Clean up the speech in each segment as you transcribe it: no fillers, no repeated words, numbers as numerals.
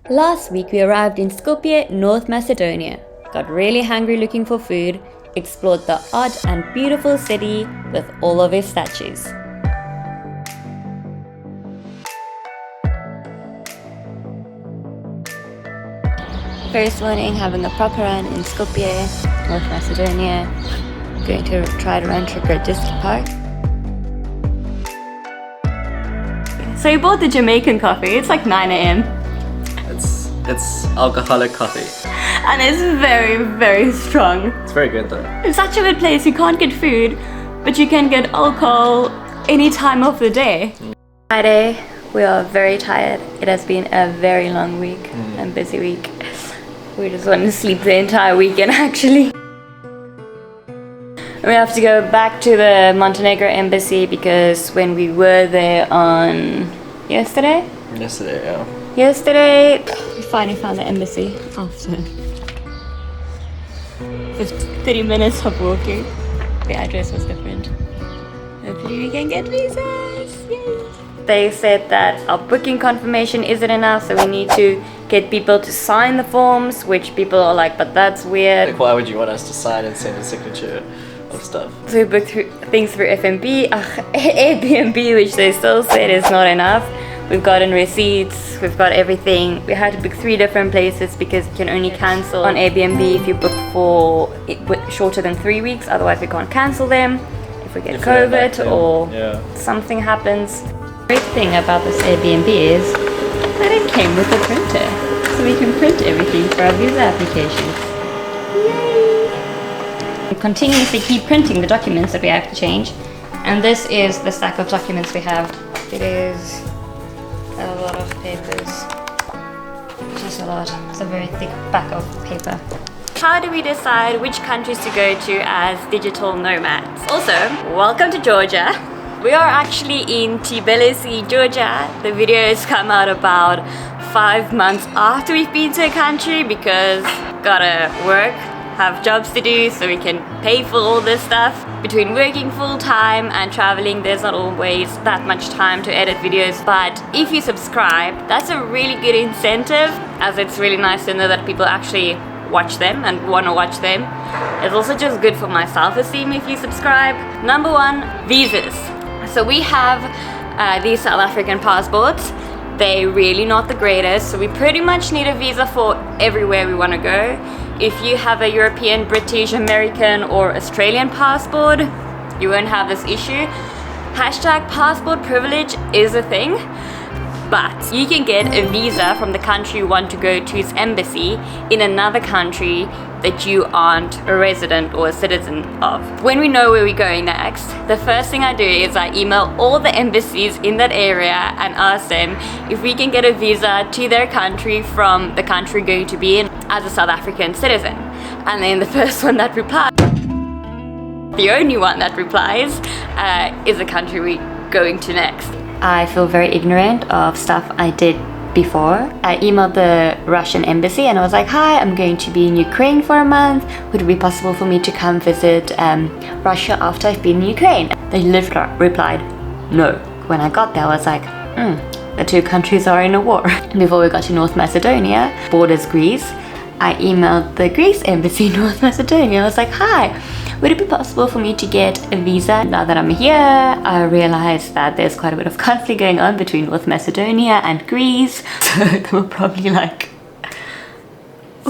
Last week we arrived in Skopje, North Macedonia. Got really hungry looking for food, explored the odd and beautiful city with all of its statues. First morning, having a proper run in Skopje, North Macedonia. Going to try to run Trick Disc Park. So you bought the Jamaican coffee. It's like 9 a.m. It's alcoholic coffee. And it's very, very strong. It's very good though. It's such a good place. You can't get food, but you can get alcohol any time of the day. Friday, we are very tired. It has been a very long week and busy week. We just want to sleep the entire weekend actually. We have to go back to the Montenegro embassy because when we were there on yesterday, we finally found the embassy after 30 minutes of walking. The address was different. Hopefully we can get visas. Yay. They said that our booking confirmation isn't enough, so we need to get people to sign the forms, which people are like, but that's weird. Like, why would you want us to sign and send a signature of stuff? So we booked things through Airbnb, which they still said is not enough. We've gotten receipts, we've got everything. We had to book 3 different places because you can only cancel on Airbnb if you book for shorter than 3 weeks, otherwise we can't cancel them if we get COVID or something happens. The great thing about this Airbnb is that it came with a printer, so we can print everything for our visa applications. Yay! We continuously keep printing the documents that we have to change, and this is the stack of documents we have. It is a lot of papers. Just a lot. It's a very thick back of paper. How do we decide which countries to go to as digital nomads? Also, welcome to Georgia. We are actually in Tbilisi, Georgia. The videos come out about 5 months after we've been to a country because gotta work, have jobs to do so we can pay for all this stuff. Between working full-time and traveling, there's not always that much time to edit videos, but if you subscribe, that's a really good incentive, as it's really nice to know that people actually watch them and want to watch them. It's also just good for my self-esteem if you subscribe. Number 1, visas. So we have these South African passports. They're really not the greatest, so we pretty much need a visa for everywhere we want to go. If you have a European, British, American or Australian passport, you won't have this issue. Hashtag passport privilege is a thing, but you can get a visa from the country you want to go to its embassy in another country that you aren't a resident or a citizen of. When we know where we're going next, the first thing I do is I email all the embassies in that area and ask them if we can get a visa to their country from the country we're going to be in as a South African citizen. And then the first one that replies, the only one that replies, is the country we're going to next. I feel very ignorant of stuff I did before. I emailed the Russian embassy and I was like, hi, I'm going to be in Ukraine for a month. Would it be possible for me to come visit Russia after I've been in Ukraine? They literally replied, no. When I got there, I was like, the 2 countries are in a war. Before we got to North Macedonia, borders Greece, I emailed the Greece embassy in North Macedonia. I was like, hi, would it be possible for me to get a visa? Now that I'm here, I realized that there's quite a bit of conflict going on between North Macedonia and Greece. So they were probably like,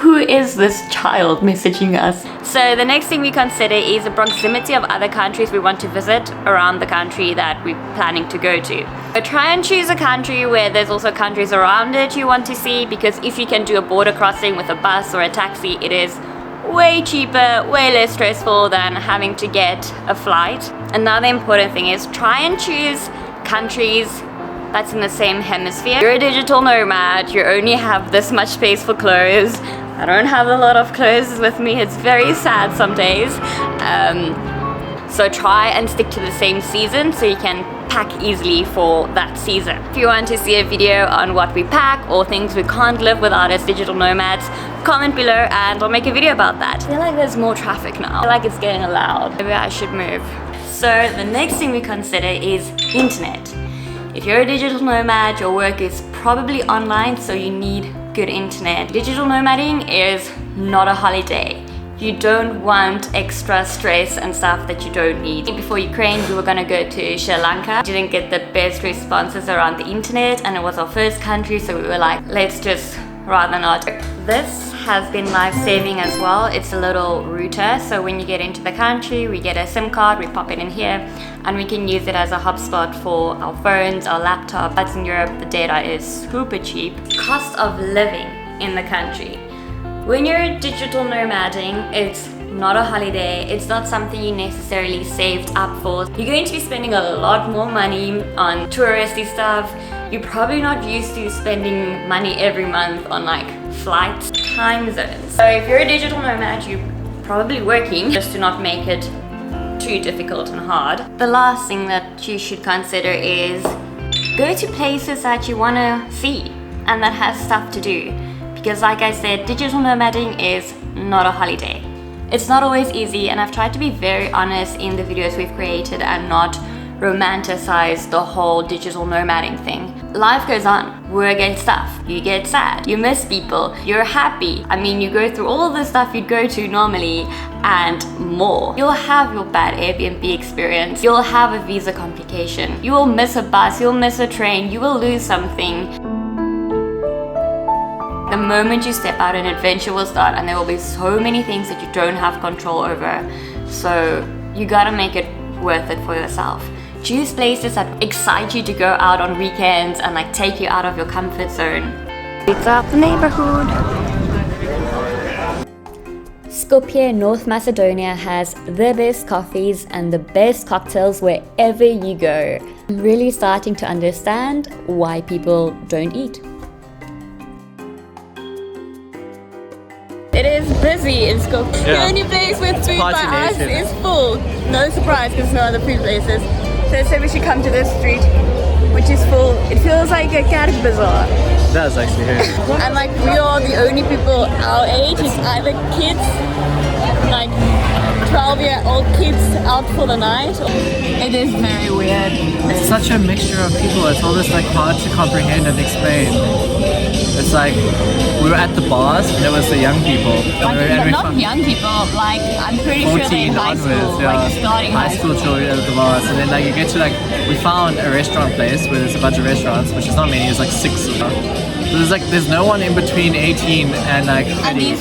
who is this child messaging us? So the next thing we consider is the proximity of other countries we want to visit around the country that we're planning to go to. So try and choose a country where there's also countries around it you want to see, because if you can do a border crossing with a bus or a taxi, it is way cheaper, way less stressful than having to get a flight. Another important thing is try and choose countries that's in the same hemisphere. You're a digital nomad, you only have this much space for clothes. I don't have a lot of clothes with me, it's very sad some days. So try and stick to the same season so you can pack easily for that season. If you want to see a video on what we pack or things we can't live without as digital nomads, comment below and I'll make a video about that. I feel like there's more traffic now. I feel like it's getting loud. Maybe I should move. So the next thing we consider is internet. If you're a digital nomad, your work is probably online, so you need good internet. Digital nomading is not a holiday. You don't want extra stress and stuff that you don't need. Before Ukraine, we were gonna go to Sri Lanka. Didn't get the best responses around the internet, and it was our first country, so we were like, let's just rather not. This has been life-saving as well. It's a little router, so when you get into the country, we get a SIM card, we pop it in here, and we can use it as a hotspot for our phones, our laptop. But in Europe, the data is super cheap. Cost of living in the country. When you're digital nomading, it's not a holiday, it's not something you necessarily saved up for. You're going to be spending a lot more money on touristy stuff. You're probably not used to spending money every month on like flights, time zones. So if you're a digital nomad, you're probably working just to not make it too difficult and hard. The last thing that you should consider is go to places that you want to see and that has stuff to do. Because like I said, digital nomading is not a holiday. It's not always easy, and I've tried to be very honest in the videos we've created and not romanticize the whole digital nomading thing. Life goes on. Work gets stuff. You get sad. You miss people. You're happy. I mean, you go through all the stuff you'd go to normally and more. You'll have your bad Airbnb experience. You'll have a visa complication. You will miss a bus. You'll miss a train. You will lose something. The moment you step out, an adventure will start, and there will be so many things that you don't have control over. So you gotta make it worth it for yourself. Choose places that excite you to go out on weekends and like take you out of your comfort zone. It's out the neighborhood. Skopje, North Macedonia has the best coffees and the best cocktails wherever you go. I'm really starting to understand why people don't eat. It is busy in Skopje. Yeah. The only place with food by Party us nation. is full. No surprise, because no other food places. So I said we should come to this street, which is full. It feels like a cat bazaar. That was actually here. And like we are the only people our age. It's either kids, like 12-year-old kids out for the night. It is very weird. It's such a mixture of people. It's almost like hard to comprehend and explain. It's like we were at the bars and there was the young people. But not young people, like I'm pretty sure they're in high school, like starting high school children at the bars. And then like you get to like, we found a restaurant place where there's a bunch of restaurants, which is not many, it's like 6. So there's no one in between 18 and like 30.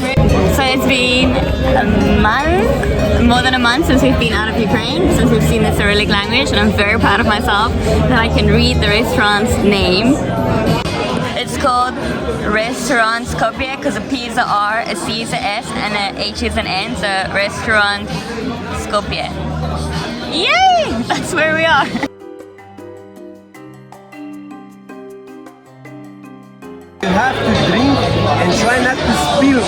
So it's been a month, more than a month since we've been out of Ukraine, since we've seen the Cyrillic language, and I'm very proud of myself that I can read the restaurant's name. It's called Restaurant Skopje because a P is a R, a C is a S, and a H is an N, so Restaurant Skopje. Yay! That's where we are. You have to drink and try not to spill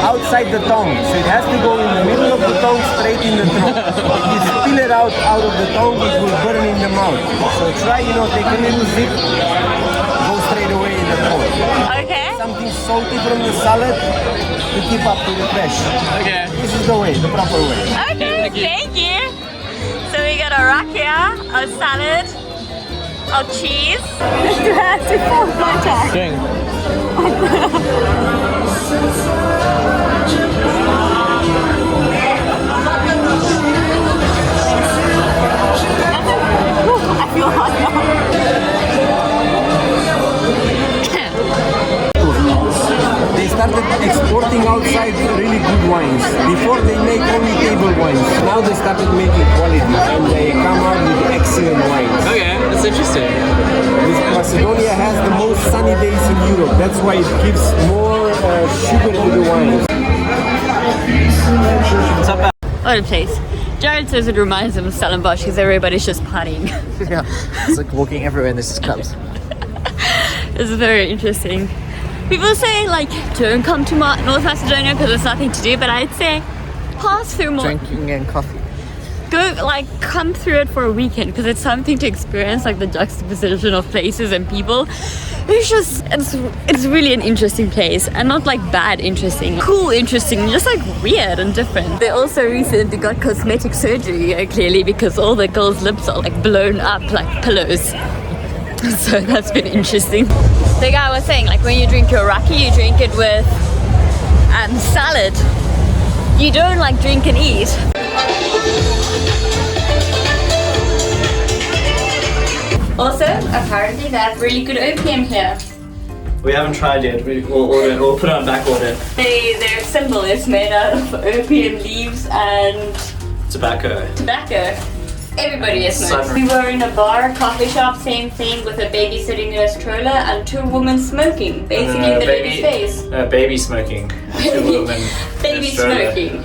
outside the tongue. So it has to go in the middle of the tongue, straight in the throat. If you spill it out of the tongue, it will burn in the mouth. So try, take a little sip, go straight away in the throat. Okay. Something salty from the salad to keep up to the fresh. Okay. This is the way, the proper way. Okay, thank you. So we got a rakia, a salad, a cheese. Du hast die Vorbereitung. Drink. I feel hot now. They started exporting outside really good wines. Before they make only table wines. Now they started making quality and they come out with excellent wines. Okay, that's interesting. Macedonia has the most sunny days in Europe. That's why it gives more sugar to the wines. What's up? What a place. Jared says it reminds him of Stellenbosch because everybody's just partying. Yeah, it's like walking everywhere and there's just clubs. It's very interesting. People say like don't come to North Macedonia because there's nothing to do, but I'd say pass through more. Drinking and coffee. Go come through it for a weekend because it's something to experience, like the juxtaposition of places and people. It's really an interesting place, and not like bad interesting, cool interesting, just like weird and different. They also recently got cosmetic surgery clearly because all the girls' lips are like blown up like pillows. So that's been interesting. the guy was saying, like when you drink your Rakia, you drink it with salad. You don't like drink and eat. Also, apparently they have really good opium here. We haven't tried yet. We'll put it on back order. Their symbol is made out of opium leaves and Tobacco. Everybody is smoking. Sunrise. We were in a bar, coffee shop, same thing, with a baby sitting in a stroller and two women smoking, basically in the lady's face. Baby smoking. Two women. Baby smoking.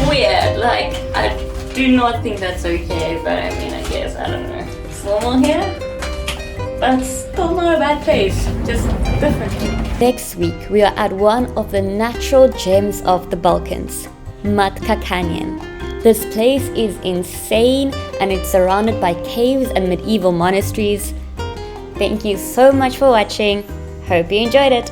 Weird, like, I do not think that's okay, but I mean, I guess, I don't know. It's normal here, but still not a bad place, just different. Next week, we are at one of the natural gems of the Balkans, Matka Canyon. This place is insane and it's surrounded by caves and medieval monasteries. Thank you so much for watching. Hope you enjoyed it.